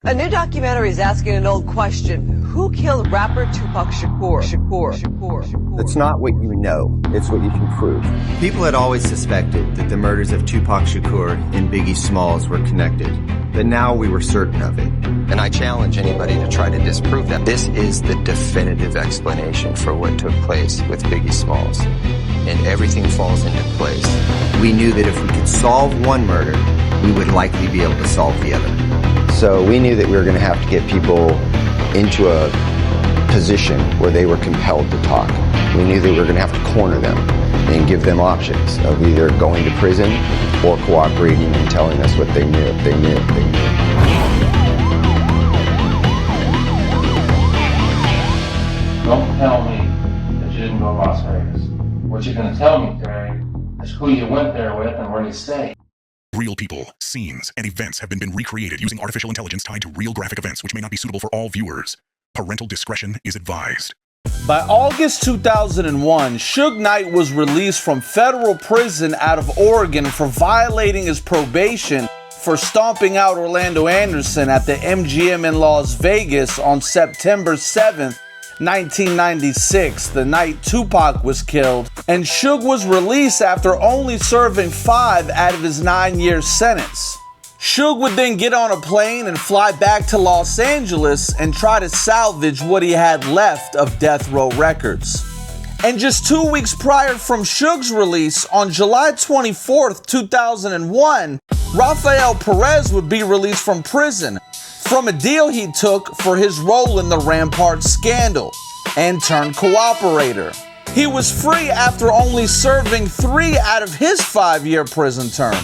A new documentary is asking an old question. Who killed rapper Tupac Shakur? It's not what you know, it's what you can prove. People had always suspected that the murders of Tupac Shakur and Biggie Smalls were connected, but now we were certain of it. And I challenge anybody to try to disprove that. This is the definitive explanation for what took place with Biggie Smalls. And everything falls into place. We knew that if we could solve one murder, we would likely be able to solve the other. So we knew that we were going to have to get people into a position where they were compelled to talk. We knew that we were going to have to corner them and give them options of either going to prison or cooperating and telling us what they knew. Don't tell me that you didn't go to Las Vegas. What you're going to tell me, Greg, is who you went there with and where you stayed. Real people, scenes, and events have been recreated using artificial intelligence tied to real graphic events, which may not be suitable for all viewers. Parental discretion is advised. By August 2001, Suge Knight was released from federal prison out of Oregon for violating his probation for stomping out Orlando Anderson at the MGM in Las Vegas on September 7th, 1996, the night Tupac was killed, and Suge was released after only serving 5 out of his 9-year sentence. Suge would then get on a plane and fly back to Los Angeles and try to salvage what he had left of Death Row Records. And just 2 weeks prior from Suge's release, on July 24th, 2001, Rafael Perez would be released from prison from a deal he took for his role in the Rampart scandal and turned cooperator. He was free after only serving 3 out of his 5-year prison term.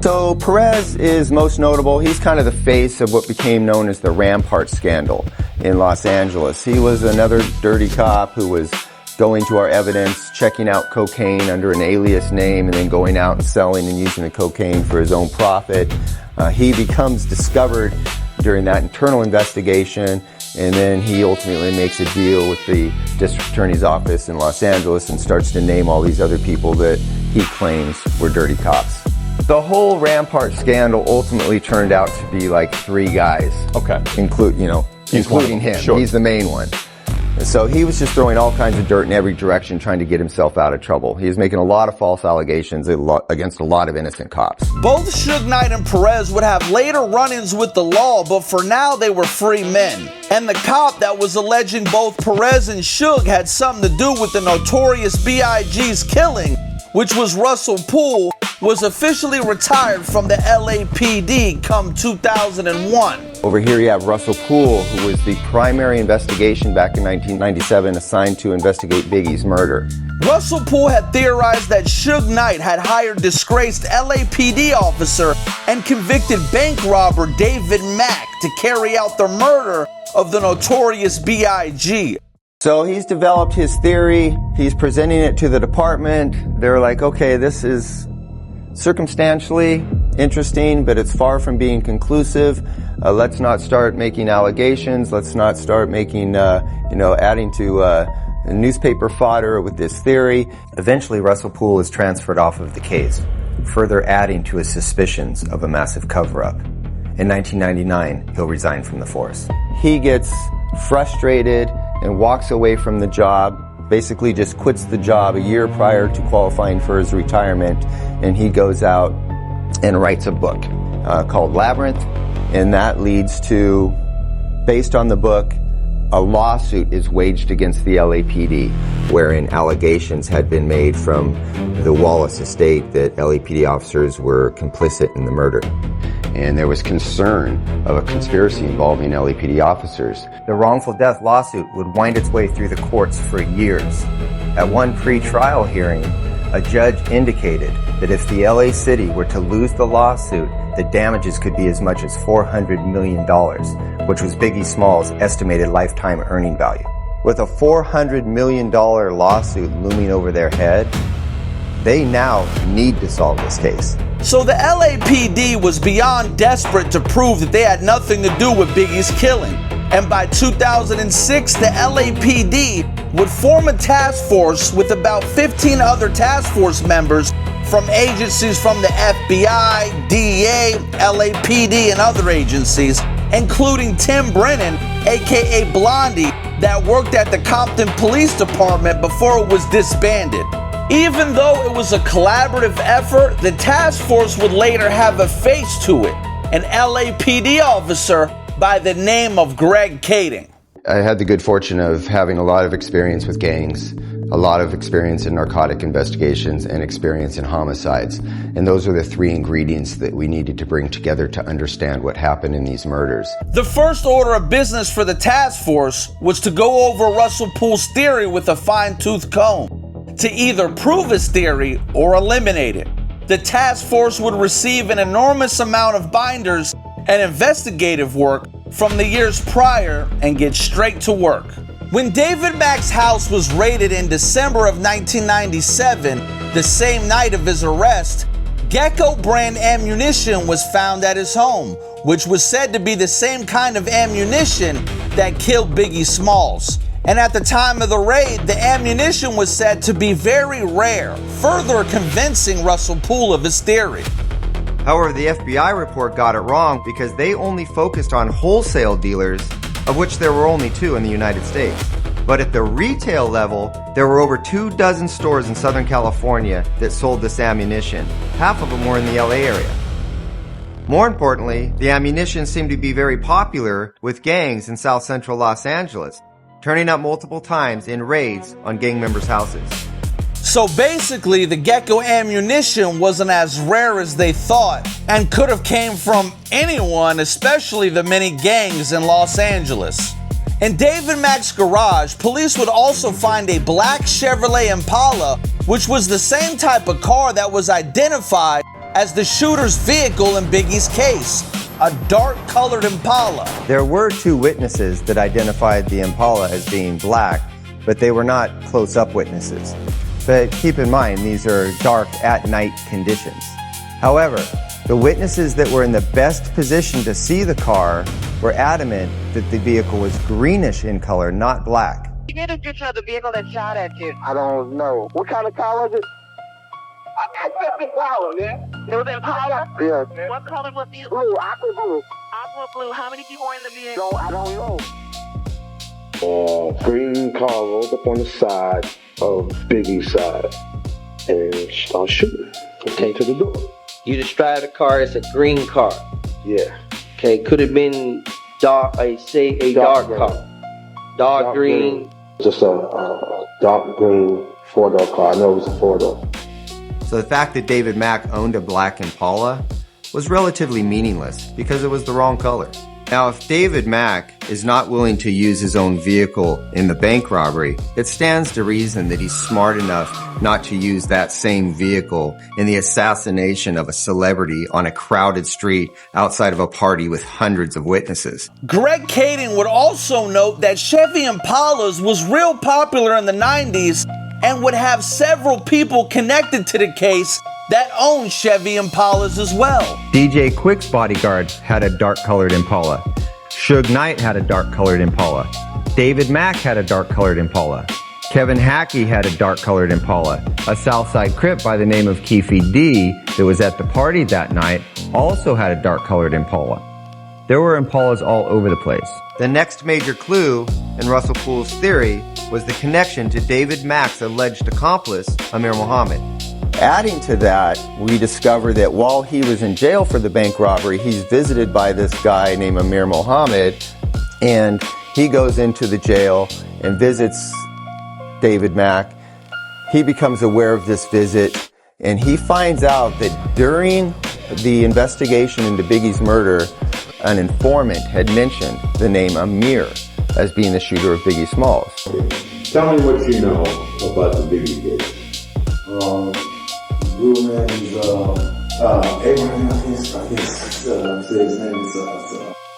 So Perez is most notable. He's kind of the face of what became known as the Rampart scandal in Los Angeles. He was another dirty cop who was going to our evidence, checking out cocaine under an alias name, and then going out and selling and using the cocaine for his own profit. He becomes discovered during that internal investigation, and then he ultimately makes a deal with the district attorney's office in Los Angeles and starts to name all these other people that he claims were dirty cops. The whole Rampart scandal ultimately turned out to be like 3 guys. Okay. Including him. Sure. He's the main one. So he was just throwing all kinds of dirt in every direction, trying to get himself out of trouble. He was making a lot of false allegations against a lot of innocent cops. Both Suge Knight and Perez would have later run-ins with the law, but for now they were free men. And the cop that was alleging both Perez and Suge had something to do with the Notorious B.I.G's killing, which was Russell Poole, was officially retired from the LAPD come 2001. Over here you have Russell Poole, who was the primary investigation back in 1997 assigned to investigate Biggie's murder. Russell Poole had theorized that Suge Knight had hired disgraced LAPD officer and convicted bank robber David Mack to carry out the murder of the Notorious B.I.G. So he's developed his theory, he's presenting it to the department. They're like, okay, this is circumstantially interesting, but it's far from being conclusive. Let's not start making allegations. Let's not start making, adding to newspaper fodder with this theory. Eventually, Russell Poole is transferred off of the case, further adding to his suspicions of a massive cover-up. In 1999, he'll resign from the force. He gets frustrated and walks away from the job, basically just quits the job a year prior to qualifying for his retirement, and he goes out and writes a book called Labyrinth, and that leads to, based on the book, a lawsuit is waged against the LAPD, wherein allegations had been made from the Wallace estate that LAPD officers were complicit in the murder. And there was concern of a conspiracy involving LAPD officers. The wrongful death lawsuit would wind its way through the courts for years. At one pre-trial hearing, a judge indicated that if the LA City were to lose the lawsuit, the damages could be as much as $400 million, which was Biggie Smalls' estimated lifetime earning value. With a $400 million lawsuit looming over their head, they now need to solve this case. So the LAPD was beyond desperate to prove that they had nothing to do with Biggie's killing. And by 2006, the LAPD would form a task force with about 15 other task force members from agencies from the FBI, DEA, LAPD, and other agencies including Tim Brennan, aka Blondie, that worked at the Compton Police Department before it was disbanded. Even though it was a collaborative effort, the task force would later have a face to it, an LAPD officer by the name of Greg Kading. I had the good fortune of having a lot of experience with gangs, a lot of experience in narcotic investigations, and experience in homicides. And those are the three ingredients that we needed to bring together to understand what happened in these murders. The first order of business for the task force was to go over Russell Poole's theory with a fine-tooth comb, to either prove his theory or eliminate it. The task force would receive an enormous amount of binders and investigative work from the years prior and get straight to work. When David Mack's house was raided in December of 1997, the same night of his arrest, Gecko brand ammunition was found at his home, which was said to be the same kind of ammunition that killed Biggie Smalls. And at the time of the raid, the ammunition was said to be very rare, further convincing Russell Poole of his theory. However, the FBI report got it wrong because they only focused on wholesale dealers, of which there were only 2 in the United States. But at the retail level, there were over 24 stores in Southern California that sold this ammunition. Half of them were in the LA area. More importantly, the ammunition seemed to be very popular with gangs in South Central Los Angeles, turning up multiple times in raids on gang members' houses. So basically, the Gecko ammunition wasn't as rare as they thought and could have came from anyone, especially the many gangs in Los Angeles. In David Mack's garage, police would also find a black Chevrolet Impala, which was the same type of car that was identified as the shooter's vehicle in Biggie's case, a dark-colored Impala. There were 2 witnesses that identified the Impala as being black, but they were not close-up witnesses. But keep in mind, these are dark at-night conditions. However, the witnesses that were in the best position to see the car were adamant that the vehicle was greenish in color, not black. You get a picture of the vehicle that shot at you. I don't know. What kind of car was it? I said Impala, man. It was Impala? Yeah. What color was the Blue, aqua blue. aqua blue? How many people were in the vehicle? No, I don't know. Green car rolled up on the side of Biggie's side and started shooting. It came to the door. You described the car as a green car. Yeah. Okay, could have been dark, dark car. Dark green. Just a dark green 4-door car. I know it was a 4-door. So the fact that David Mack owned a black Impala was relatively meaningless because it was the wrong color. Now, if David Mack is not willing to use his own vehicle in the bank robbery, it stands to reason that he's smart enough not to use that same vehicle in the assassination of a celebrity on a crowded street outside of a party with hundreds of witnesses. Greg Kading would also note that Chevy Impalas was real popular in the 90s and would have several people connected to the case that owned Chevy Impalas as well. DJ Quick's bodyguard had a dark-colored Impala. Suge Knight had a dark-colored Impala. David Mack had a dark-colored Impala. Kevin Hackey had a dark-colored Impala. A Southside Crip by the name of KEEFE D that was at the party that night also had a dark-colored Impala. There were Impalas all over the place. The next major clue in Russell Poole's theory was the connection to David Mack's alleged accomplice, Amir Muhammad. Adding to that, we discover that while he was in jail for the bank robbery, he's visited by this guy named Amir Muhammad, and he goes into the jail and visits David Mack. He becomes aware of this visit, and he finds out that during the investigation into Biggie's murder, an informant had mentioned the name Amir as being the shooter of Biggie Smalls. Tell me what you know about the Biggie case. Blue man is Abraham. I guess say his name is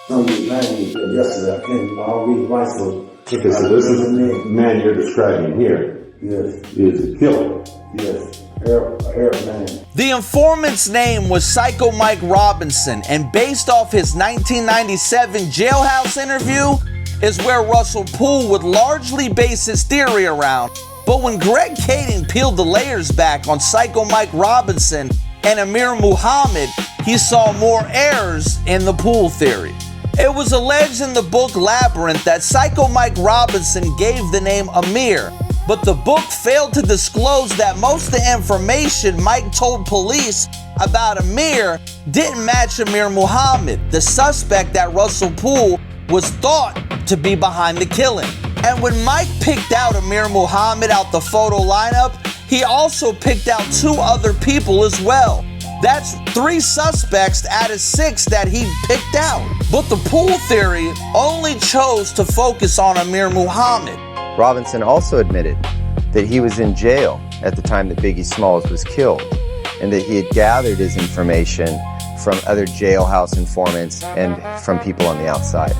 some of his name yesterday. I can't read right, so okay, so this is the man you're describing here. Yes. Is a killer. Yes. Arab man. The informant's name was Psycho Mike Robinson, and based off his 1997 jailhouse interview is where Russell Poole would largely base his theory around. But when Greg Kading peeled the layers back on Psycho Mike Robinson and Amir Muhammad, he saw more errors in the Poole theory. It was alleged in the book Labyrinth that Psycho Mike Robinson gave the name Amir, but the book failed to disclose that most of the information Mike told police about Amir didn't match Amir Muhammad, the suspect that Russell Poole was thought to be behind the killing. And when Mike picked out Amir Muhammad out the photo lineup, he also picked out 2 other people as well. That's 3 suspects out of 6 that he picked out. But the Poole theory only chose to focus on Amir Muhammad. Robinson also admitted that he was in jail at the time that Biggie Smalls was killed, and that he had gathered his information from other jailhouse informants and from people on the outside.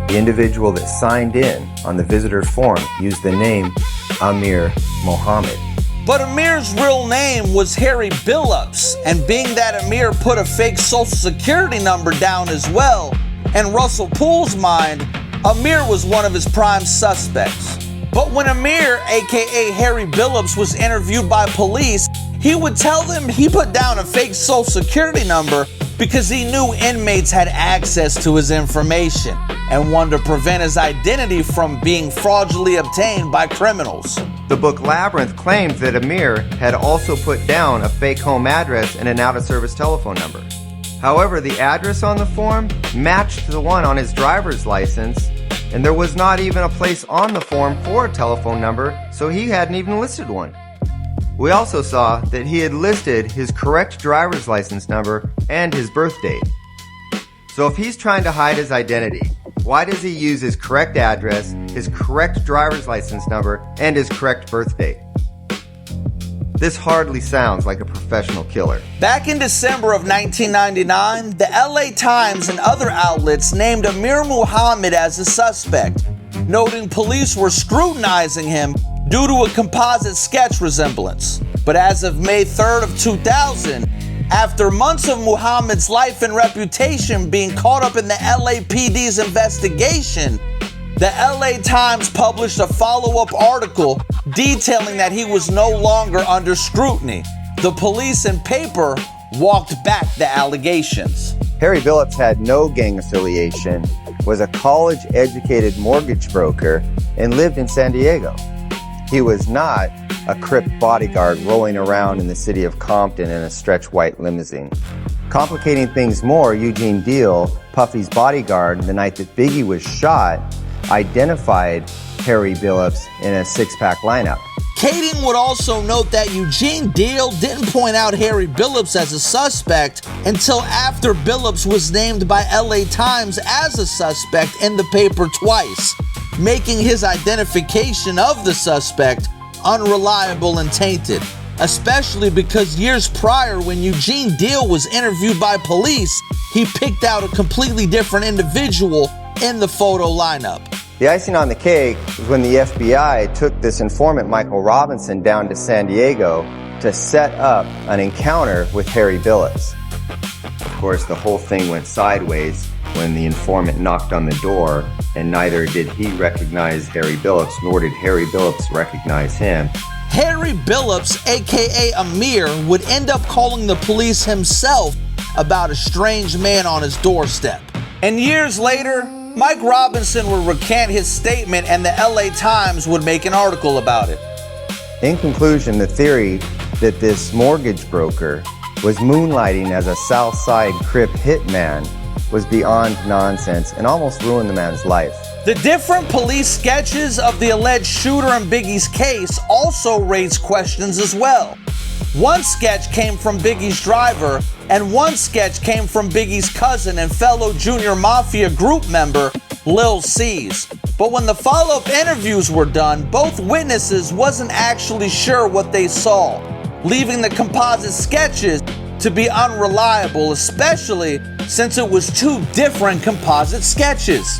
The individual that signed in on the visitor form used the name Amir Muhammad. But Amir's real name was Harry Billups, and being that Amir put a fake social security number down as well, in Russell Poole's mind, Amir was one of his prime suspects. But when Amir, aka Harry Billups, was interviewed by police, he would tell them he put down a fake social security number because he knew inmates had access to his information and wanted to prevent his identity from being fraudulently obtained by criminals. The book Labyrinth claimed that Amir had also put down a fake home address and an out-of-service telephone number. However, the address on the form matched the one on his driver's license, and there was not even a place on the form for a telephone number, so he hadn't even listed one. We also saw that he had listed his correct driver's license number and his birth date. So if he's trying to hide his identity, why does he use his correct address, his correct driver's license number, and his correct birth date? This hardly sounds like a professional killer. Back in December of 1999, the LA Times and other outlets named Amir Muhammad as a suspect, noting police were scrutinizing him due to a composite sketch resemblance. But as of May 3rd of 2000, after months of Muhammad's life and reputation being caught up in the LAPD's investigation, the LA Times published a follow-up article detailing that he was no longer under scrutiny. The police and paper walked back the allegations. Harry Billups had no gang affiliation, was a college-educated mortgage broker, and lived in San Diego. He was not a Crip bodyguard rolling around in the city of Compton in a stretch white limousine. Complicating things more, Eugene Deal, Puffy's bodyguard, the night that Biggie was shot, identified Harry Billups in a six-pack lineup. Kading would also note that Eugene Deal didn't point out Harry Billups as a suspect until after Billups was named by LA Times as a suspect in the paper twice, making his identification of the suspect unreliable and tainted, especially because years prior when Eugene Deal was interviewed by police, he picked out a completely different individual in the photo lineup. The icing on the cake was when the FBI took this informant Michael Robinson down to San Diego to set up an encounter with Harry Billups. Of course, the whole thing went sideways when the informant knocked on the door, and neither did he recognize Harry Billups, nor did Harry Billups recognize him. Harry Billups, aka Amir, would end up calling the police himself about a strange man on his doorstep. And years later, Mike Robinson would recant his statement and the LA Times would make an article about it. In conclusion, the theory that this mortgage broker was moonlighting as a South Side Crip hitman was beyond nonsense and almost ruined the man's life. The different police sketches of the alleged shooter in Biggie's case also raised questions as well. One sketch came from Biggie's driver, and one sketch came from Biggie's cousin and fellow Junior Mafia group member, Lil C's. But when the follow-up interviews were done, both witnesses wasn't actually sure what they saw, leaving the composite sketches to be unreliable, especially since it was two different composite sketches.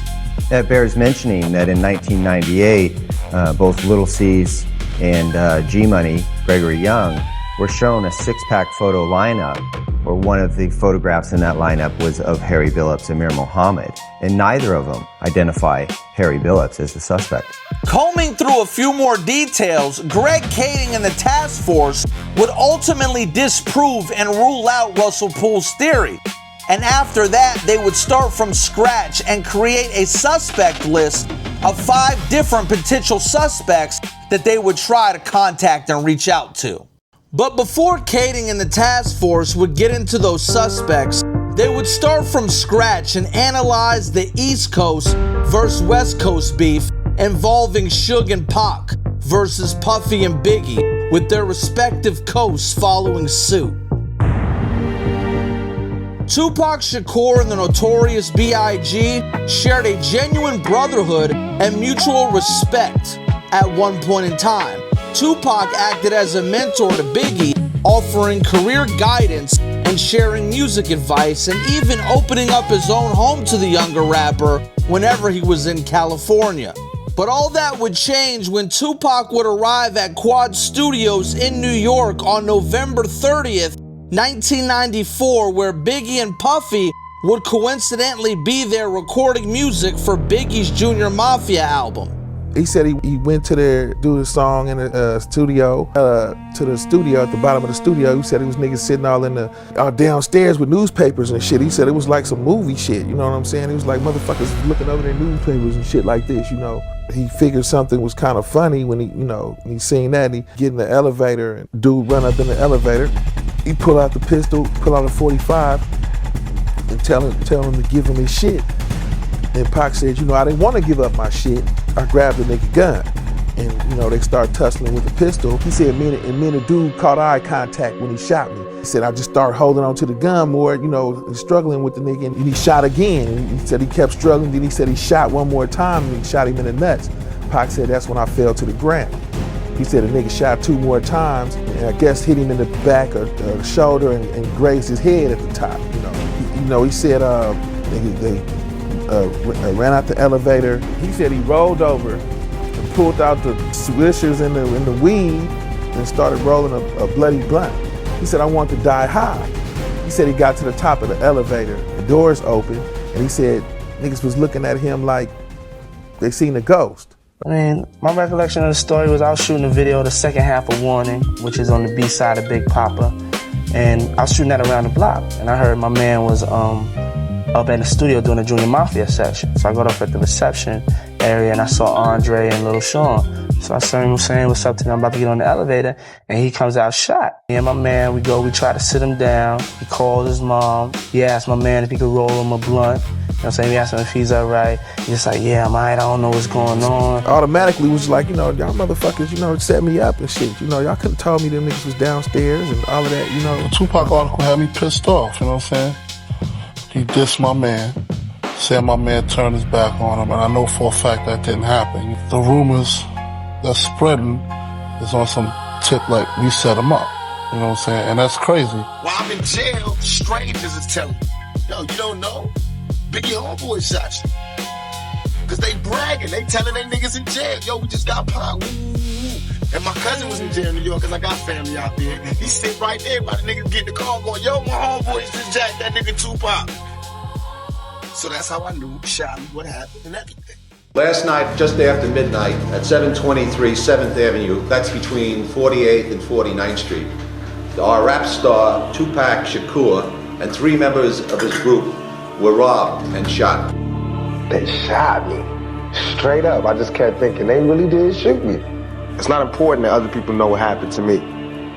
It bears mentioning that in 1998, both Little C's and G-Money, Gregory Young, were shown a six-pack photo lineup, where one of the photographs in that lineup was of Harry Billups and Amir Muhammad, and neither of them identify Harry Billups as the suspect. Combing through a few more details, Greg Kading and the task force would ultimately disprove and rule out Russell Poole's theory. And after that, they would start from scratch and create a suspect list of 5 different potential suspects that they would try to contact and reach out to. But before Kading and the task force would get into those suspects, they would start from scratch and analyze the East Coast versus West Coast beef involving Suge and Pac versus Puffy and Biggie, with their respective coasts following suit. Tupac Shakur and the Notorious B.I.G. shared a genuine brotherhood and mutual respect at one point in time. Tupac acted as a mentor to Biggie, offering career guidance and sharing music advice, and even opening up his own home to the younger rapper whenever he was in California. But all that would change when Tupac would arrive at Quad Studios in New York on November 30th, 1994, where Biggie and Puffy would coincidentally be there recording music for Biggie's Junior Mafia album. He said he went to there, do the song in the studio, to the studio, at the bottom of the studio. He said it was niggas sitting all in the, downstairs with newspapers and shit. He said it was like some movie shit, you know what I'm saying? It was like motherfuckers looking over their newspapers and shit like this, you know? He figured something was kind of funny when he seen that, and he get in the elevator, and dude run up in the elevator. He pull out the pistol, pull out a 45, and tell him to give him his shit. And Pac said, I didn't want to give up my shit. I grabbed the nigga gun. And, they start tussling with the pistol. He said, me and the dude caught eye contact when he shot me. He said, I just started holding on to the gun more, struggling with the nigga, and he shot again. And he said he kept struggling, then he said he shot one more time, and he shot him in the nuts. Pac said, that's when I fell to the ground. He said the nigga shot 2 more times, and I guess hit him in the back or the shoulder and grazed his head at the top. He said they ran out the elevator. He said he rolled over and pulled out the swishers and the weed and started rolling a bloody blunt. He said, I want to die high. He said he got to the top of the elevator, the doors open, and he said niggas was looking at him like they seen a ghost. I mean, my recollection of the story was I was shooting a video, the second half of Warning, which is on the B side of Big Papa, and I was shooting that around the block, and I heard my man was up in the studio doing a Junior Mafia session. So I got up at the reception area and I saw Andre and Little Sean. So I saw him saying what's up to me. I'm about to get on the elevator, and he comes out shot. Me and my man, we try to sit him down. He called his mom. He asked my man if he could roll him a blunt. You know what I'm saying? He asked him if he's all right. He's just like, yeah, I'm all right, I don't know what's going on. Automatically was like, y'all motherfuckers, set me up and shit. Y'all could've told me them niggas was downstairs and all of that, The Tupac article had me pissed off, you know what I'm saying? He dissed my man, said my man turned his back on him, and I know for a fact that didn't happen. The rumors that's spreading is on some tip like we set him up, you know what I'm saying? And that's crazy. While I'm in jail, strangers is telling me, yo, you don't know? Biggie homeboy shot you. Cause they bragging, they telling they niggas in jail, yo, we just got popped. And my cousin was in jail in New York, cause I got family out there. He sit right there by the niggas getting the call going, yo, my homeboys just jacked that nigga Tupac. So that's how I knew shot me, what happened, and everything. Last night, just after midnight, at 723 7th Avenue, that's between 48th and 49th Street, our rap star, Tupac Shakur, and 3 members of his group were robbed and shot. They shot me. Straight up. I just kept thinking, they really did shoot me. It's not important that other people know what happened to me.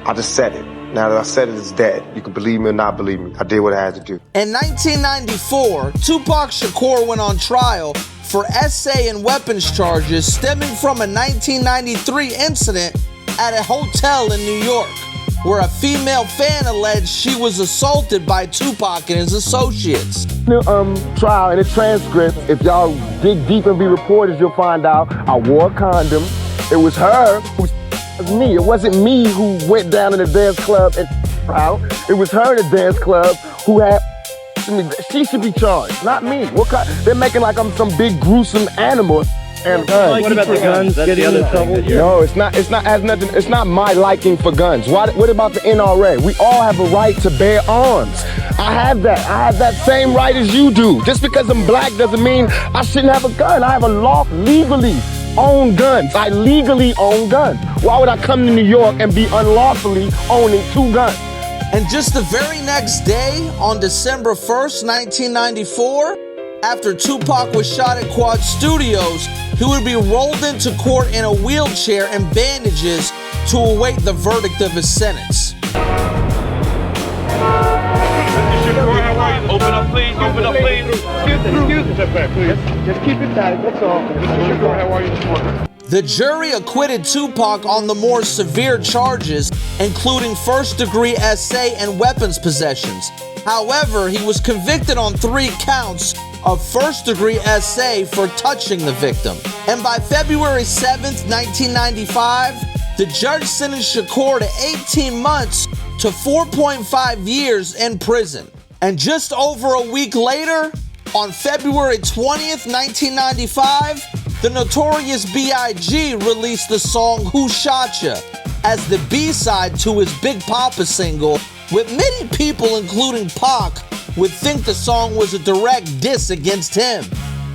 I just said it. Now that I said it, it's dead. You can believe me or not believe me. I did what I had to do. In 1994, Tupac Shakur went on trial for essay and weapons charges stemming from a 1993 incident at a hotel in New York, where a female fan alleged she was assaulted by Tupac and his associates. Trial in the transcript, if y'all dig deep and be reporters, you'll find out I wore a condom. It was her who me. It wasn't me who went down in the dance club and out. It was her in the dance club who had she should be charged, not me. What kind? They're making like I'm some big gruesome animal. And what about the guns? That's the other trouble. No, it's not has nothing. It's not my liking for guns. What about the NRA? We all have a right to bear arms. I have that. I have that same right as you do. Just because I'm black doesn't mean I shouldn't have a gun. I have a legally own guns. I legally own guns. Why would I come to New York and be unlawfully owning 2 guns? And just the very next day, on December 1st, 1994, after Tupac was shot at Quad Studios, he would be rolled into court in a wheelchair and bandages to await the verdict of his sentence. Open up, please. Open up, please. Excuse me. Step back, please. Just keep it tight. That's all. Mr. Shakur, how are you this morning? The jury acquitted Tupac on the more severe charges, including first-degree SA and weapons possessions. However, he was convicted on 3 counts of first-degree SA for touching the victim. And by February 7th, 1995, the judge sentenced Shakur to 18 months to 4.5 years in prison. And just over a week later, on February 20th, 1995, the Notorious B.I.G. released the song Who Shot Ya as the B-side to his Big Papa single, with many people, including Pac, would think the song was a direct diss against him.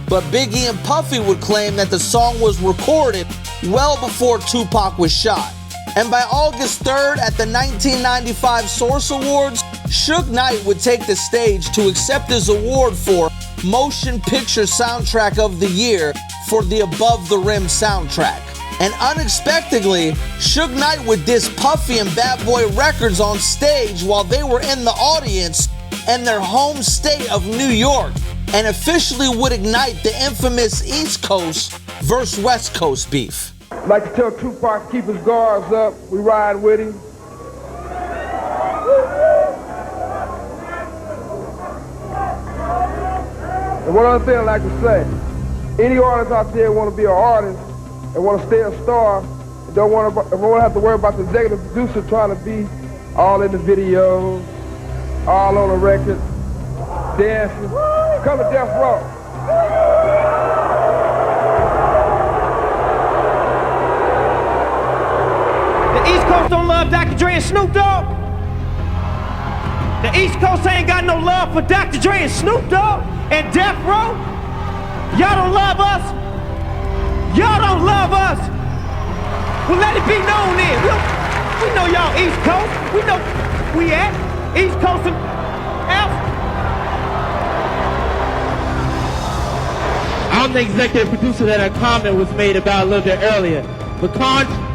But Biggie and Puffy would claim that the song was recorded well before Tupac was shot. And by August 3rd, at the 1995 Source Awards, Suge Knight would take the stage to accept his award for Motion Picture Soundtrack of the Year for the Above the Rim soundtrack. And unexpectedly, Suge Knight would diss Puffy and Bad Boy Records on stage while they were in the audience in their home state of New York, and officially would ignite the infamous East Coast versus West Coast beef. I'd like to tell Tupac to keep his guards up. We ride with him. And one other thing I'd like to say, any artists out there want to be an artist and want to stay a star, and don't want to have to worry about the executive producer trying to be all in the videos, all on the record, dancing. Come to Death Row. The East Coast don't love Dr. Dre and Snoop Dogg. The East Coast ain't got no love for Dr. Dre and Snoop Dogg and Death Row. Y'all don't love us. Y'all don't love us. Well, let it be known then. We know y'all East Coast. We know we at East Coast and out. I'm the executive producer that a comment was made about a little bit earlier. But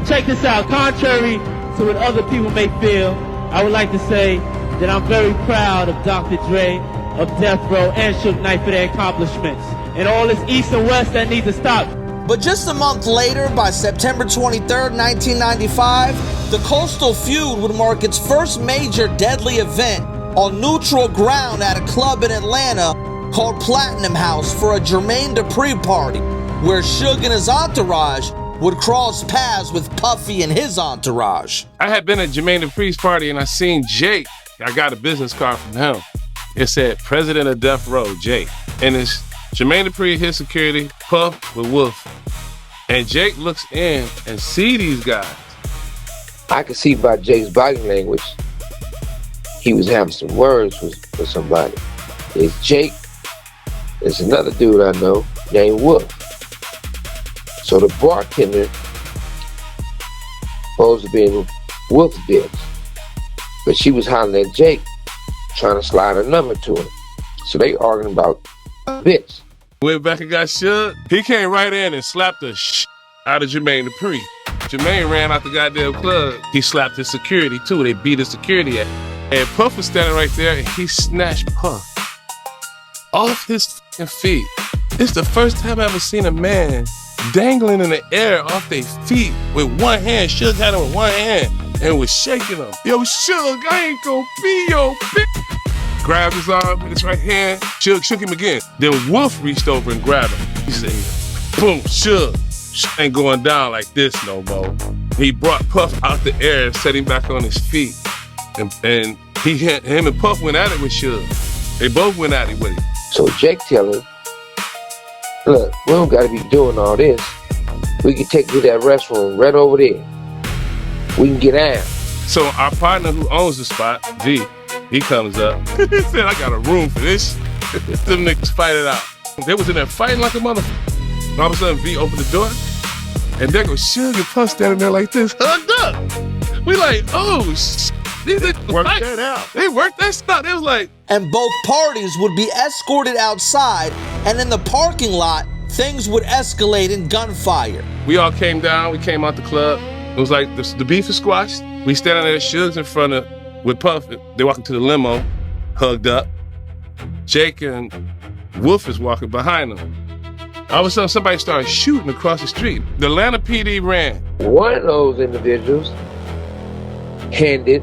check this out. Contrary to what other people may feel, I would like to say that I'm very proud of Dr. Dre, of Death Row, and Suge Knight for their accomplishments. And all this East and West that need to stop. But just a month later, by September 23rd, 1995, the Coastal Feud would mark its first major deadly event on neutral ground at a club in Atlanta called Platinum House for a Jermaine Dupri party, where Suge and his entourage would cross paths with Puffy and his entourage. I had been at Jermaine Dupri's party and I seen Jake. I got a business card from him. It said, President of Death Row, Jake. And it's Jermaine Dupri, his security, Puff with Wolf. And Jake looks in and see these guys. I could see by Jake's body language, he was having some words with somebody. There's Jake. There's another dude I know named Wolf. So the bartender supposed to be in Wolf's bitch. But she was hollering at Jake, trying to slide a number to him. So they arguing about bitch. Went back and got Suge. He came right in and slapped the out of Jermaine Dupri. Jermaine ran out the goddamn club. He slapped his security too. They beat his security at. And Puff was standing right there and he snatched Puff off his feet. It's the first time I ever seen a man dangling in the air off their feet with one hand. Suge had him with one hand and was shaking him. Yo, Suge, I ain't gonna be your bitch. Grabbed his arm with his right hand. Suge shook him again. Then Wolf reached over and grabbed him. He said, boom, Suge ain't going down like this no more. He brought Puff out the air and set him back on his feet. And him and Puff went at it with Suge. They both went at it with him. So Jake tell him, look, we don't gotta be doing all this. We can take you to that restroom right over there. We can get out. So our partner who owns the spot, V, he comes up. He said, I got a room for this. Them niggas fight it out. They was in there fighting like a motherfucker. All of a sudden, V opened the door, and there goes Suge and Puff standing there like this, hugged up. We like, oh, These niggas worked that out. They worked that stuff. It was like... And both parties would be escorted outside, and in the parking lot, things would escalate in gunfire. We all came down. We came out the club. It was like the beef is squashed. We standing there, Suge's in front of, with Puff. They walking to the limo, hugged up. Jake and Wolf is walking behind them. All of a sudden, somebody started shooting across the street. The Atlanta PD ran. One of those individuals handed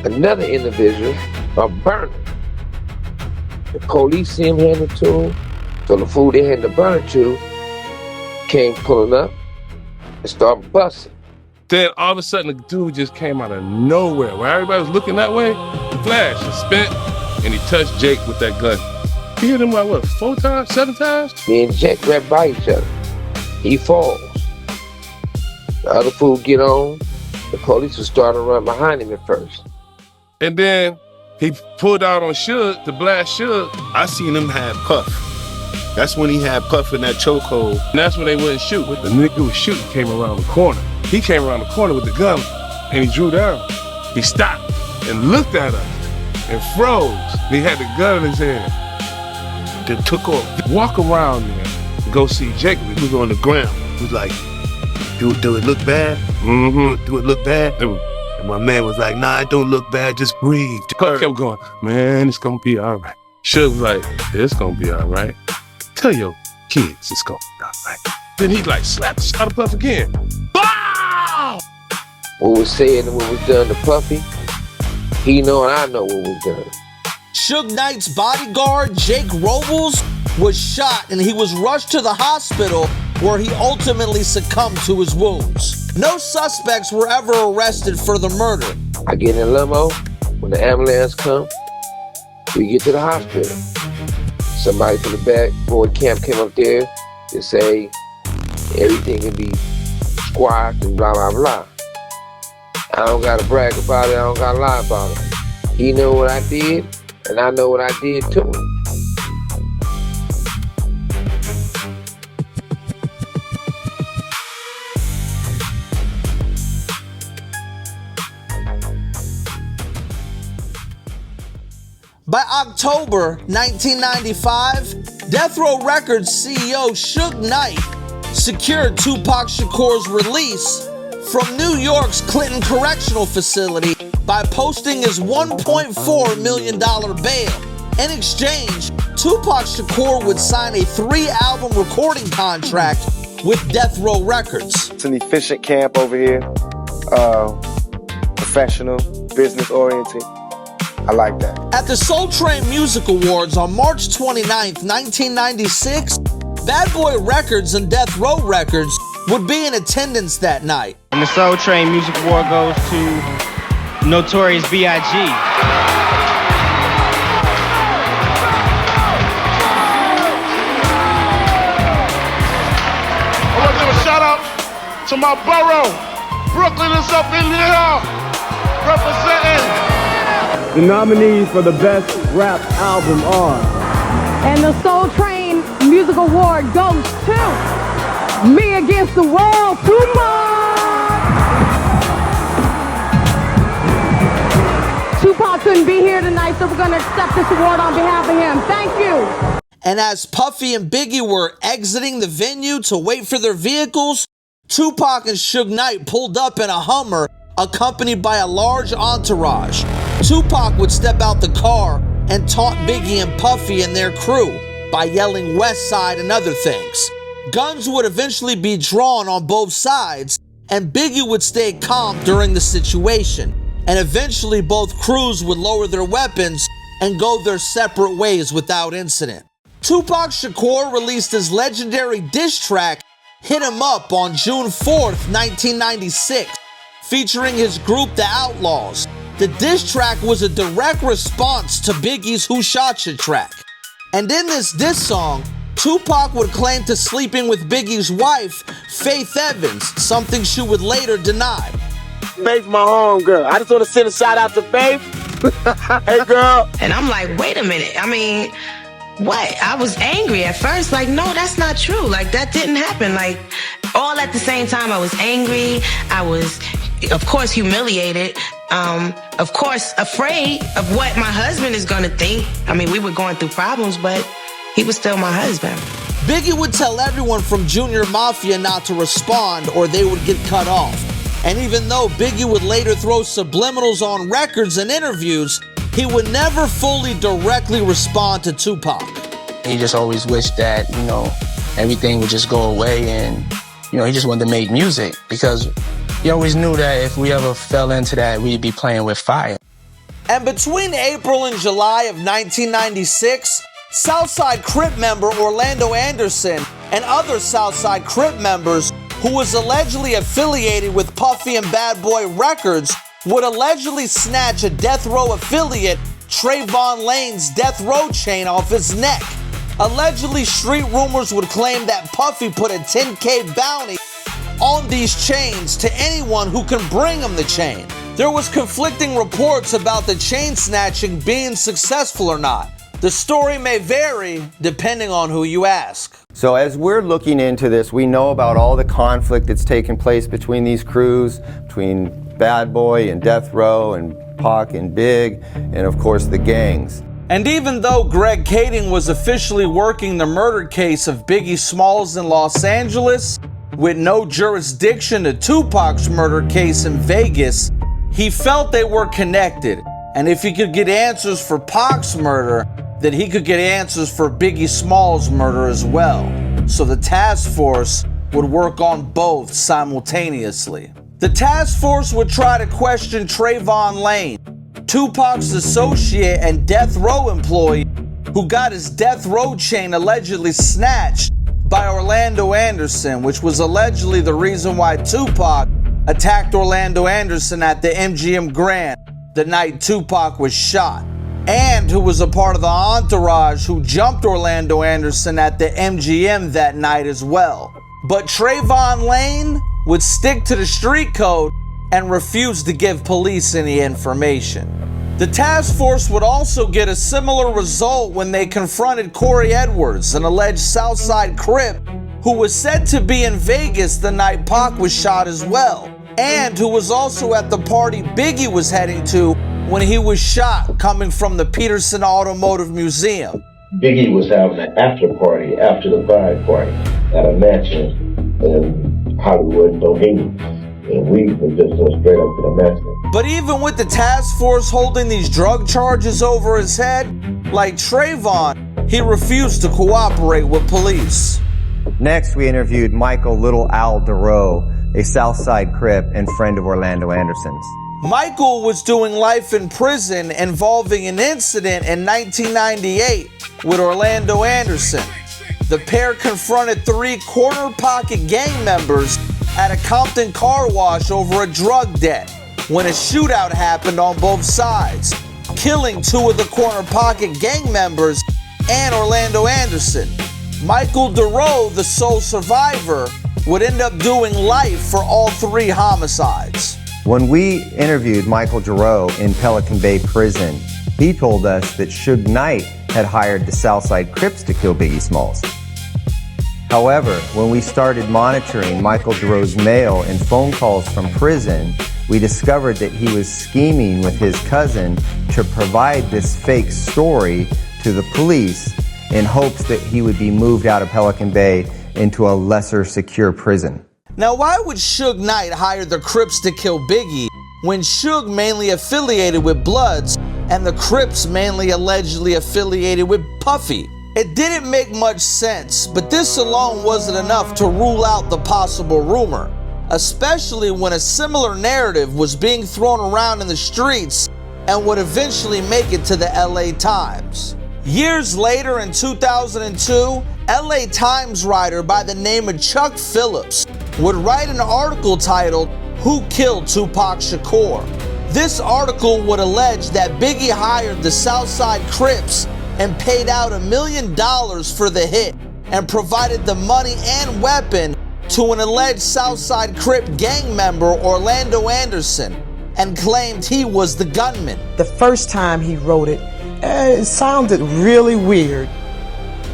another individual a burner. The police see him hand it to him, so the fool they handed the burner to came pulling up and started busting. Then all of a sudden, the dude just came out of nowhere. Where everybody was looking that way, flash, he spent, and he touched Jake with that gun. He hit him like, what, 4 times, 7 times? Me and Jake right by each other. He falls. The other fool get on. The police was starting to run behind him at first. And then he pulled out on Suge to blast Suge. I seen him have Puff. That's when he had Puff in that chokehold. And that's when they wouldn't shoot. The nigga who was shooting came around the corner. He came around the corner with the gun, and he drew down. He stopped and looked at us and froze. And he had the gun in his hand. Then took off. Walk around there and go see Jake. He was on the ground. He was like, do it look bad? Mm-hmm. Do it look bad? And my man was like, nah, it don't look bad, just breathe. Puff kept going, man, it's gonna be all right. Suge was like, it's gonna be all right. Tell your kids it's gonna be all right. Then he like slapped the shot of Puff again. Bow! What was said and what was done to Puffy, he know and I know what was done. Suge Knight's bodyguard, Jake Robles, was shot and he was rushed to the hospital where he ultimately succumbed to his wounds. No suspects were ever arrested for the murder. I get in a limo, when the ambulance come, we get to the hospital. Somebody from the back board camp came up there to say everything can be squashed and blah, blah, blah. I don't gotta brag about it, I don't gotta lie about it. He know what I did, and I know what I did to him. By October 1995, Death Row Records CEO Suge Knight secured Tupac Shakur's release from New York's Clinton Correctional Facility by posting his $1.4 million bail. In exchange, Tupac Shakur would sign a 3-album recording contract with Death Row Records. It's an efficient camp over here, professional, business-oriented. I like that. At the Soul Train Music Awards on March 29th, 1996, Bad Boy Records and Death Row Records would be in attendance that night. And the Soul Train Music Award goes to Notorious B.I.G. I want to give a shout out to my borough. Brooklyn is up in here, representing. The nominees for the Best Rap Album are... And the Soul Train Music Award goes to Me Against the World, Tupac! Tupac couldn't be here tonight, so we're going to accept this award on behalf of him. Thank you. And as Puffy and Biggie were exiting the venue to wait for their vehicles, Tupac and Suge Knight pulled up in a Hummer accompanied by a large entourage. Tupac would step out the car and taunt Biggie and Puffy and their crew by yelling West Side and other things. Guns would eventually be drawn on both sides, and Biggie would stay calm during the situation. And eventually both crews would lower their weapons and go their separate ways without incident. Tupac Shakur released his legendary diss track, Hit 'Em Up, on June 4th, 1996, featuring his group The Outlaws. The diss track was a direct response to Biggie's Who Shot Ya track. And in this diss song, Tupac would claim to sleeping with Biggie's wife, Faith Evans, something she would later deny. Faith, my homegirl. I just want to send a shout out to Faith. Hey, girl. And I'm like, wait a minute. I mean, what? I was angry at first. Like, no, that's not true. Like, that didn't happen. Like, all at the same time, I was angry. I was of course, humiliated. Of course, afraid of what my husband is going to think. I mean, we were going through problems, but he was still my husband. Biggie would tell everyone from Junior Mafia not to respond or they would get cut off. And even though Biggie would later throw subliminals on records and interviews, he would never fully directly respond to Tupac. He just always wished that, everything would just go away and, he just wanted to make music because he always knew that if we ever fell into that, we'd be playing with fire. And between April and July of 1996, Southside Crip member Orlando Anderson and other Southside Crip members who was allegedly affiliated with Puffy and Bad Boy Records would allegedly snatch a Death Row affiliate, Trayvon Lane's Death Row chain off his neck. Allegedly, street rumors would claim that Puffy put a $10K bounty on these chains to anyone who can bring him the chain. There was conflicting reports about the chain snatching being successful or not. The story may vary depending on who you ask. So as we're looking into this, we know about all the conflict that's taken place between these crews, between Bad Boy and Death Row and Pac and Big, and of course the gangs. And even though Greg Kading was officially working the murder case of Biggie Smalls in Los Angeles, with no jurisdiction to Tupac's murder case in Vegas, he felt they were connected. And if he could get answers for Pac's murder, then he could get answers for Biggie Smalls' murder as well. So the task force would work on both simultaneously. The task force would try to question Trayvon Lane, Tupac's associate and Death Row employee who got his Death Row chain allegedly snatched by Orlando Anderson, which was allegedly the reason why Tupac attacked Orlando Anderson at the MGM Grand the night Tupac was shot, and who was a part of the entourage who jumped Orlando Anderson at the MGM that night as well. But Trayvon Lane would stick to the street code and refuse to give police any information. The task force would also get a similar result when they confronted Corey Edwards, an alleged Southside Crip who was said to be in Vegas the night Pac was shot as well, and who was also at the party Biggie was heading to when he was shot coming from the Peterson Automotive Museum. Biggie was having an after party after the bride party at a mansion in Hollywood, Bohemia. And we were just going straight up to the mansion. But even with the task force holding these drug charges over his head, like Trayvon, he refused to cooperate with police. Next, we interviewed Michael Little Al DeRoe, a Southside Crip and friend of Orlando Anderson's. Michael was doing life in prison involving an incident in 1998 with Orlando Anderson. The pair confronted 3 corner pocket gang members at a Compton car wash over a drug debt when a shootout happened on both sides, killing 2 of the corner pocket gang members and Orlando Anderson. Michael DeRoe, the sole survivor, would end up doing life for all 3 homicides. When we interviewed Michael DeRoe in Pelican Bay Prison, he told us that Suge Knight had hired the Southside Crips to kill Biggie Smalls. However, when we started monitoring Michael DeRoe's mail and phone calls from prison, we discovered that he was scheming with his cousin to provide this fake story to the police in hopes that he would be moved out of Pelican Bay into a lesser secure prison. Now, why would Suge Knight hire the Crips to kill Biggie when Suge mainly affiliated with Bloods and the Crips mainly allegedly affiliated with Puffy? It didn't make much sense, but this alone wasn't enough to rule out the possible rumor, especially when a similar narrative was being thrown around in the streets and would eventually make it to the LA Times. Years later, in 2002, LA Times writer by the name of Chuck Phillips would write an article titled, "Who Killed Tupac Shakur?" This article would allege that Biggie hired the Southside Crips and paid out $1 million for the hit and provided the money and weapon to an alleged Southside Crip gang member, Orlando Anderson, and claimed he was the gunman. The first time he wrote it, it sounded really weird,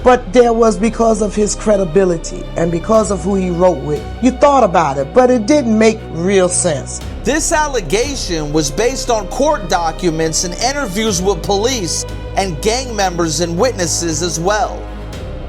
but there was because of his credibility and because of who he wrote with. You thought about it, but it didn't make real sense. This allegation was based on court documents and interviews with police and gang members and witnesses as well.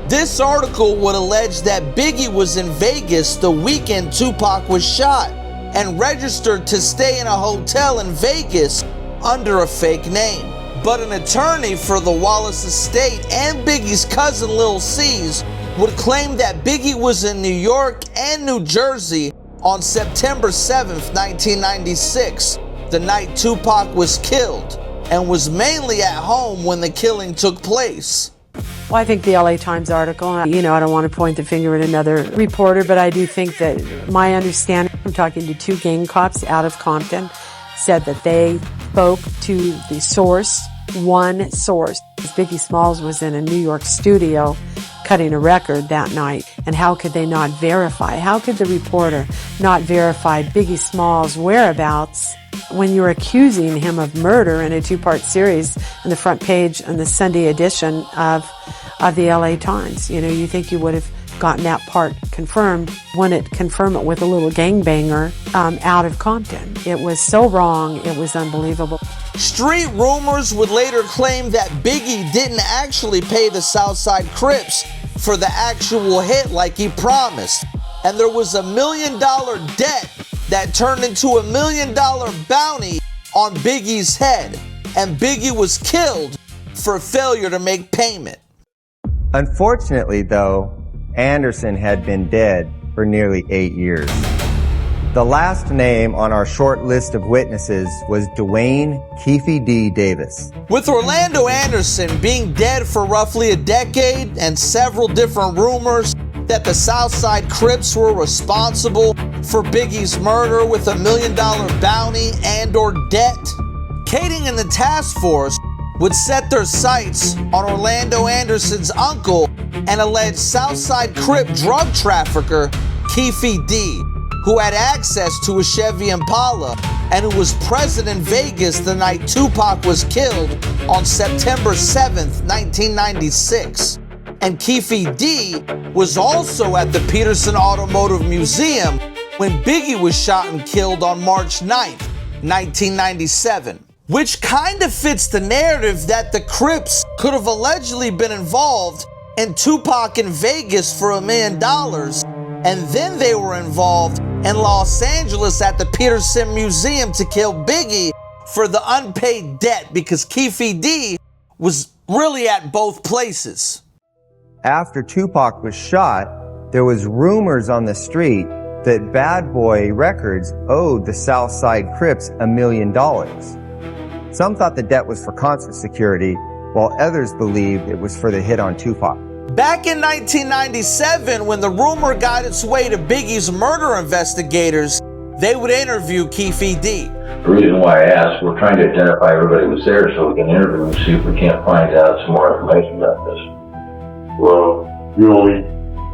This article would allege that Biggie was in Vegas the weekend Tupac was shot and registered to stay in a hotel in Vegas under a fake name. But an attorney for the Wallace estate and Biggie's cousin Lil C's would claim that Biggie was in New York and New Jersey on September 7th, 1996, the night Tupac was killed, and was mainly at home when the killing took place. Well, I think the LA Times article, I don't want to point the finger at another reporter, but I do think that my understanding from talking to two gang cops out of Compton said that they spoke to the source, one source. Biggie Smalls was in a New York studio cutting a record that night, and how could they not verify? How could the reporter not verify Biggie Smalls' whereabouts when you're accusing him of murder in a two-part series in the front page in the Sunday edition of the LA Times? You think you would have gotten that part confirmed. Wouldn't confirm it with a little gangbanger out of Compton. It was so wrong, it was unbelievable. Street rumors would later claim that Biggie didn't actually pay the Southside Crips for the actual hit like he promised, and there was $1 million debt that turned into $1 million bounty on Biggie's head, and Biggie was killed for failure to make payment. Unfortunately, though, Anderson had been dead for nearly 8 years. The last name on our short list of witnesses was Dwayne "KEEFE D" Davis. With Orlando Anderson being dead for roughly a decade and several different rumors that the Southside Crips were responsible for Biggie's murder with $1 million bounty and or debt, Kading and the task force would set their sights on Orlando Anderson's uncle and alleged Southside Crip drug trafficker KEEFE D, who had access to a Chevy Impala and who was present in Vegas the night Tupac was killed on September 7th, 1996. And KEEFE D was also at the Peterson Automotive Museum when Biggie was shot and killed on March 9th, 1997. Which kind of fits the narrative that the Crips could have allegedly been involved in Tupac in Vegas for $1 million, and then they were involved in Los Angeles at the Peterson Museum to kill Biggie for the unpaid debt, because KEEFE D was really at both places. After Tupac was shot, there was rumors on the street that Bad Boy Records owed the Southside Crips $1 million. Some thought the debt was for concert security, while others believed it was for the hit on Tupac. Back in 1997, when the rumor got its way to Biggie's murder investigators, they would interview KEEFE D. The reason why I asked, we're trying to identify everybody who was there so we can interview them, see if we can't find out some more information about this. Well, you only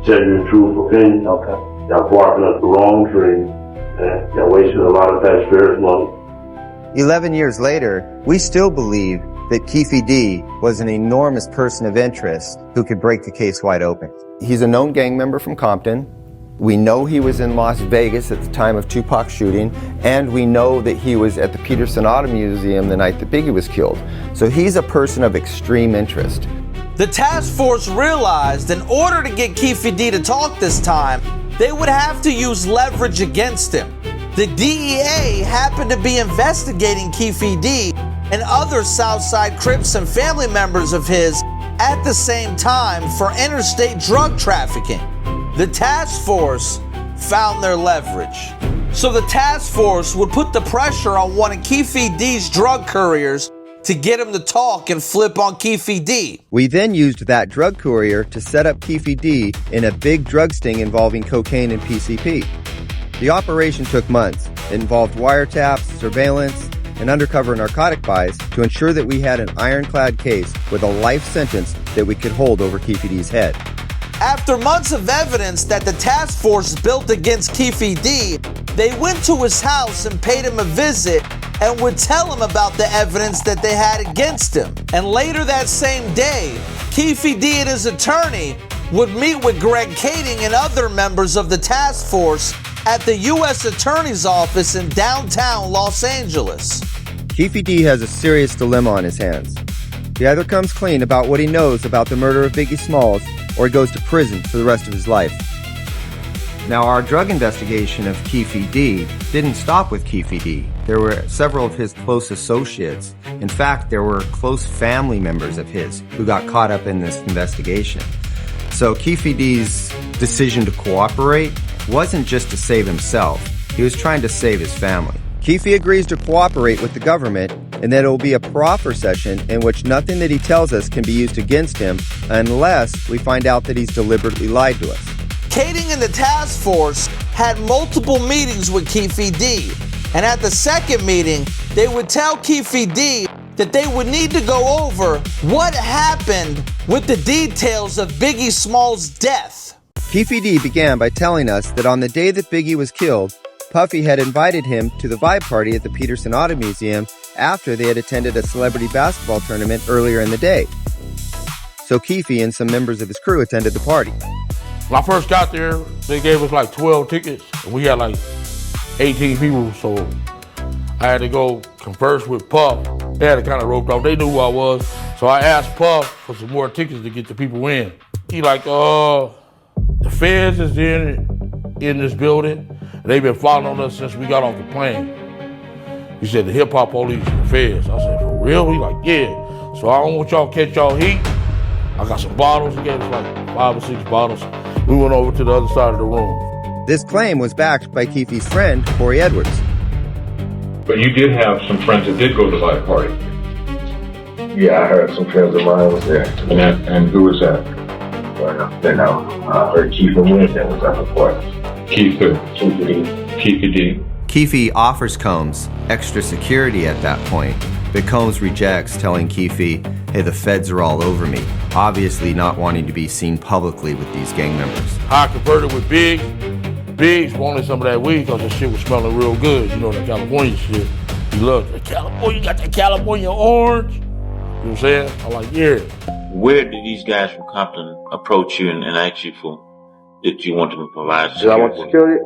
tell you the truth, okay? Okay. Y'all barking up the wrong tree, and y'all wasting a lot of taxpayers' money. 11 years later, we still believe that KEEFE D was an enormous person of interest who could break the case wide open. He's a known gang member from Compton. We know he was in Las Vegas at the time of Tupac's shooting, and we know that he was at the Peterson Auto Museum the night that Biggie was killed. So he's a person of extreme interest. The task force realized in order to get KEEFE D to talk this time, they would have to use leverage against him. The DEA happened to be investigating KEEFE D and other Southside Crips and family members of his at the same time for interstate drug trafficking. The task force found their leverage. So the task force would put the pressure on one of KEEFE D's drug couriers to get him to talk and flip on KEEFE D. We then used that drug courier to set up KEEFE D in a big drug sting involving cocaine and PCP. The operation took months. It involved wiretaps, surveillance, and undercover narcotic buys to ensure that we had an ironclad case with a life sentence that we could hold over KEEFE D's head. After months of evidence that the task force built against KEEFE D, they went to his house and paid him a visit and would tell him about the evidence that they had against him. And later that same day, KEEFE D and his attorney would meet with Greg Kading and other members of the task force at the U.S. Attorney's Office in downtown Los Angeles. KEEFE D has a serious dilemma on his hands. He either comes clean about what he knows about the murder of Biggie Smalls, or he goes to prison for the rest of his life. Now, our drug investigation of KEEFE D didn't stop with KEEFE D. There were several of his close associates. In fact, there were close family members of his who got caught up in this investigation. So KEEFE D's decision to cooperate wasn't just to save himself. He was trying to save his family. KEEFE agrees to cooperate with the government and that it will be a proffer session in which nothing that he tells us can be used against him unless we find out that he's deliberately lied to us. Kading and the task force had multiple meetings with KEEFE D, and at the second meeting, they would tell KEEFE D that they would need to go over what happened with the details of Biggie Smalls' death. KEEFE D began by telling us that on the day that Biggie was killed, Puffy had invited him to the vibe party at the Peterson Auto Museum after they had attended a celebrity basketball tournament earlier in the day. So KEEFE and some members of his crew attended the party. When I first got there, they gave us like 12 tickets, and we had like 18 people, so I had to go converse with Puff. They had it kind of roped off. They knew who I was, so I asked Puff for some more tickets to get the people in. He like, the feds is in this building. They've been following us since we got off the plane. He said, the hip-hop police and the feds. I said, for real? He like, yeah. So I don't want y'all to catch y'all heat. I got some bottles. He gave us like 5 or 6 bottles. We went over to the other side of the room. This claim was backed by KEEFE's friend, Corey Edwards. But you did have some friends that did go to the live party. Yeah, I heard some friends of mine was there. And who was that? Well, then I heard KEEFE Winston was at the party. KEEFE D. KEEFE offers Combs extra security at that point, but Combs rejects, telling KEEFE, hey, the feds are all over me, obviously not wanting to be seen publicly with these gang members. I converted with Big. Biggs wanted some of that weed because the shit was smelling real good. You know, that California shit. He loved it. California, you got that California orange? You know what I'm saying? I'm like, yeah. Where did these guys from Compton approach you and ask you for that you want them to provide security? Did I want security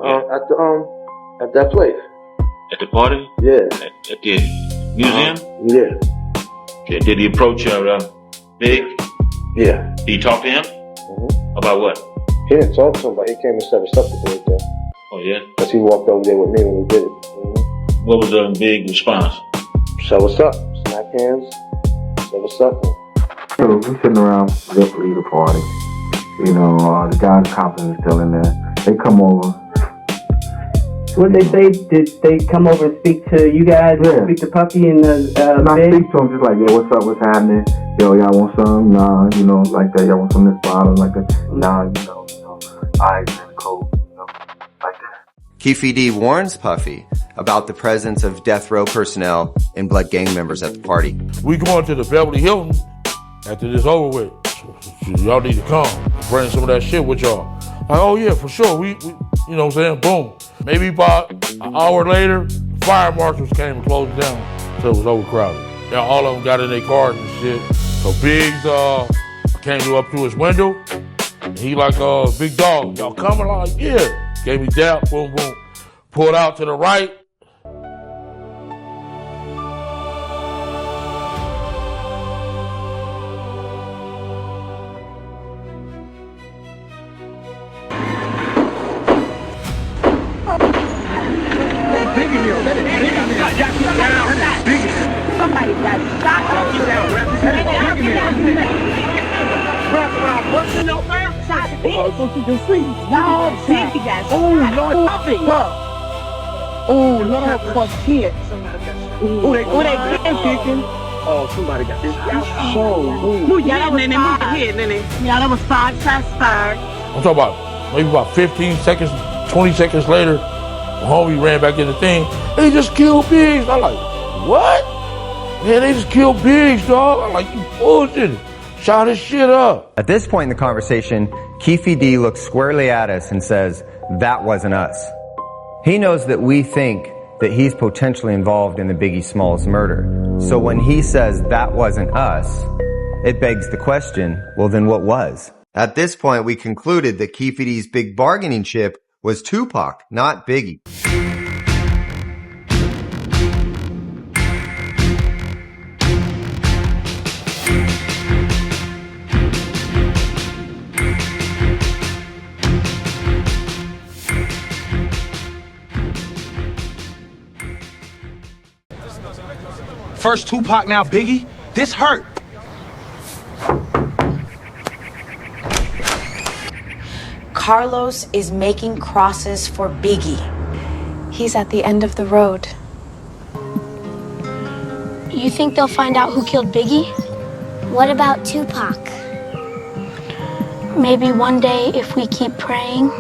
at that place? At the party? Yeah. At the museum? Yeah. Okay. Did he approach Big? Yeah. Did you talk to him? About what? He didn't talk to him, but he came and set us up to do it there. Oh, yeah? Because he walked over there with me when he did it. What was the big response? Show us up. Smack hands. Show us up. So we're sitting around, just leave the party. You know, the guys in Compton is still in there. They come over. What did they say? Did they come over and speak to you guys? Yeah. Speak to Puffy and I speak to them just like, yeah, what's up, what's happening? Yo, y'all want some? Nah, you know, like that. Y'all want some of this bottle? Like that? Nah, you know, ice and coke, you know, like that. KEEFE D warns Puffy about the presence of death row personnel and blood gang members at the party. We going to the Beverly Hilton after this over with. So y'all need to come. Bring some of that shit with y'all. Like, oh yeah, for sure. We you know what I'm saying? Boom. Maybe about an hour later, fire marshals came and closed it down. So it was overcrowded. Yeah, all of them got in their cars and shit. So Biggs came up to his window. And he like, big dog, y'all coming? I'm like, yeah. Gave me dap, boom, boom. Pulled out to the right. Somebody got shot. What's in your mouth? So you can see. No, Biggie got shot. Oh, Lord, fuck shit. Who they picking? Oh, somebody got this. That was 5 shots fired. I'm talking about maybe about 15 seconds, 20 seconds later, the homie ran back in the thing. They just killed Biggs. I'm like, what? Man, they just killed Biggs, dog. I'm like, you bullshitting. Shot his shit up. At this point in the conversation, KEEFE D looks squarely at us and says, that wasn't us. He knows that we think that he's potentially involved in the Biggie Smalls murder. So when he says that wasn't us, it begs the question, well then what was? At this point, we concluded that KEEFE D's big bargaining chip was Tupac, not Biggie. First Tupac, now Biggie. This hurt. Carlos is making crosses for Biggie. He's at the end of the road. You think they'll find out who killed Biggie? What about Tupac? Maybe one day if we keep praying.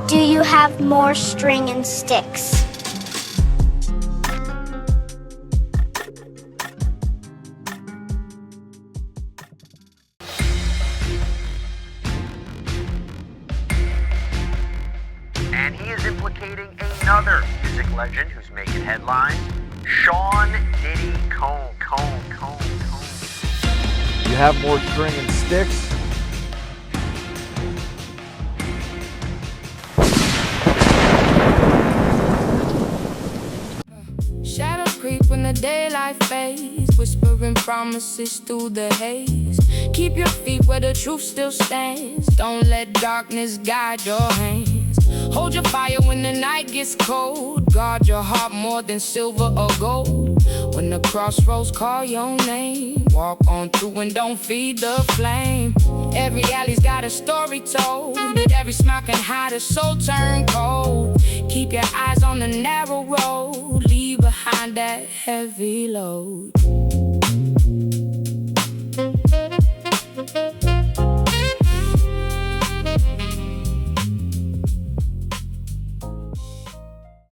Do you have more string and sticks? And he is implicating another music legend who's making headlines, Sean Diddy Combs. You have more string and sticks? Shadows creep when the daylight fades, whispering promises through the haze. Keep your feet where the truth still stands. Don't let darkness guide your hands. Hold your fire when the night gets cold. Guard your heart more than silver or gold. When the crossroads call your name, walk on through and don't feed the flame. Every alley's got a story told, but every smile can hide a soul turned cold. Keep your eyes on the narrow road, leave behind that heavy load.